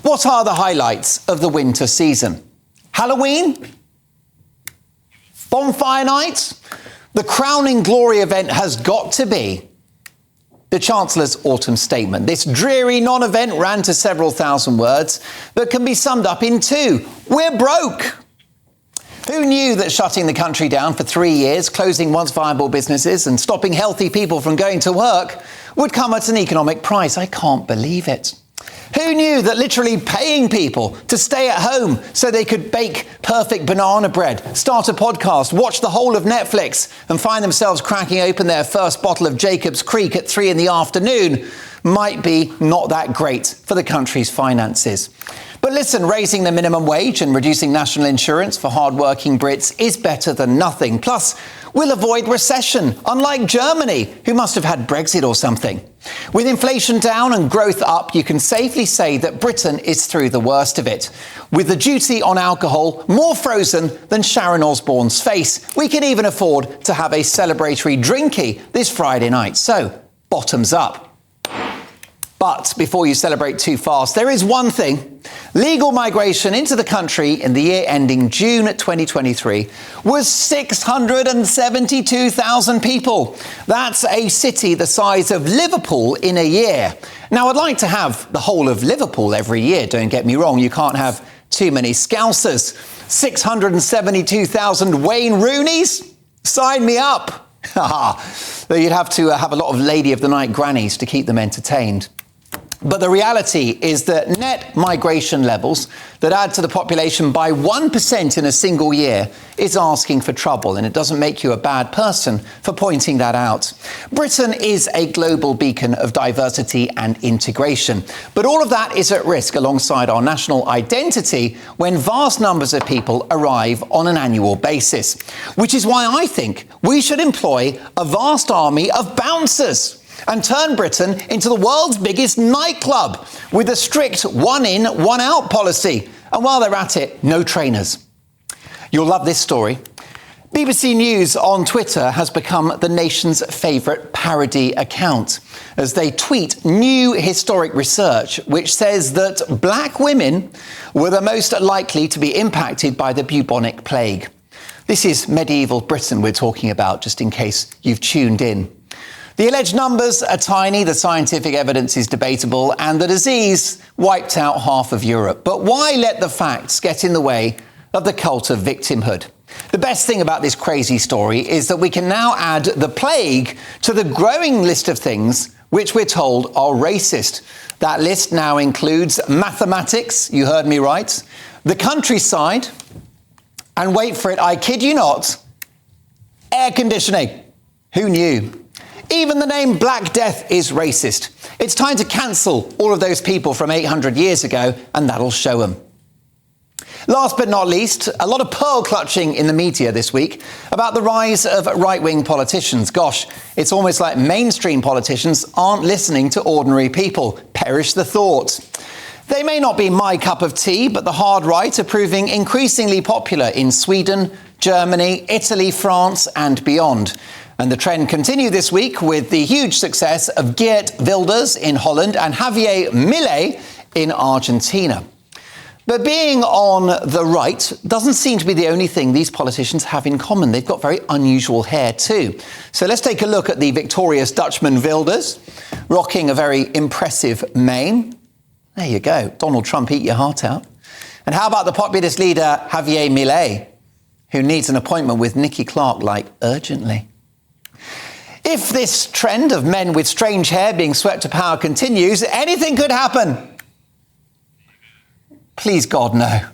What are the highlights of the winter season? Halloween? Bonfire night? The crowning glory event has got to be the Chancellor's autumn statement. This dreary non-event ran to several thousand words, but can be summed up in two. We're broke. Who knew that shutting the country down for 3 years, closing once viable businesses and stopping healthy people from going to work would come at an economic price? I can't believe it. Who knew that literally paying people to stay at home so they could bake perfect banana bread, start a podcast, watch the whole of Netflix and find themselves cracking open their first bottle of Jacob's Creek at 3 p.m. might be not that great for the country's finances? But listen, raising the minimum wage and reducing national insurance for hard-working Brits is better than nothing. Plus, we'll avoid recession, unlike Germany, who must have had Brexit or something. With inflation down and growth up, you can safely say that Britain is through the worst of it. With the duty on alcohol more frozen than Sharon Osbourne's face, we can even afford to have a celebratory drinky this Friday night. So, bottoms up. But before you celebrate too fast, there is one thing. Legal migration into the country in the year ending June 2023 was 672,000 people. That's a city the size of Liverpool in a year. Now, I'd like to have the whole of Liverpool every year, don't get me wrong. You can't have too many Scousers. 672,000 Wayne Rooneys? Sign me up. You'd have to have a lot of Lady of the Night grannies to keep them entertained. But the reality is that net migration levels that add to the population by 1% in a single year is asking for trouble, and it doesn't make you a bad person for pointing that out. Britain is a global beacon of diversity and integration, but all of that is at risk alongside our national identity when vast numbers of people arrive on an annual basis, which is why I think we should employ a vast army of bouncers and turn Britain into the world's biggest nightclub with a strict one-in, one-out policy. And while they're at it, no trainers. You'll love this story. BBC News on Twitter has become the nation's favourite parody account as they tweet new historic research which says that black women were the most likely to be impacted by the bubonic plague. This is medieval Britain we're talking about, just in case you've tuned in. The alleged numbers are tiny, the scientific evidence is debatable, and the disease wiped out half of Europe. But why let the facts get in the way of the cult of victimhood? The best thing about this crazy story is that we can now add the plague to the growing list of things which we're told are racist. That list now includes mathematics, you heard me right, the countryside, and wait for it, I kid you not, air conditioning. Who knew? Even the name Black Death is racist. It's time to cancel all of those people from 800 years ago, and that'll show them. Last but not least, a lot of pearl clutching in the media this week about the rise of right-wing politicians. Gosh, it's almost like mainstream politicians aren't listening to ordinary people. Perish the thought. They may not be my cup of tea, but the hard right are proving increasingly popular in Sweden, Germany, Italy, France, and beyond. And the trend continued this week with the huge success of Geert Wilders in Holland and Javier Milei in Argentina. But being on the right doesn't seem to be the only thing these politicians have in common. They've got very unusual hair too. So let's take a look at the victorious Dutchman Wilders, rocking a very impressive mane. There you go. Donald Trump, eat your heart out. And how about the populist leader Javier Milei, who needs an appointment with Nicky Clark, like, urgently? If this trend of men with strange hair being swept to power continues, anything could happen. Please, God, no.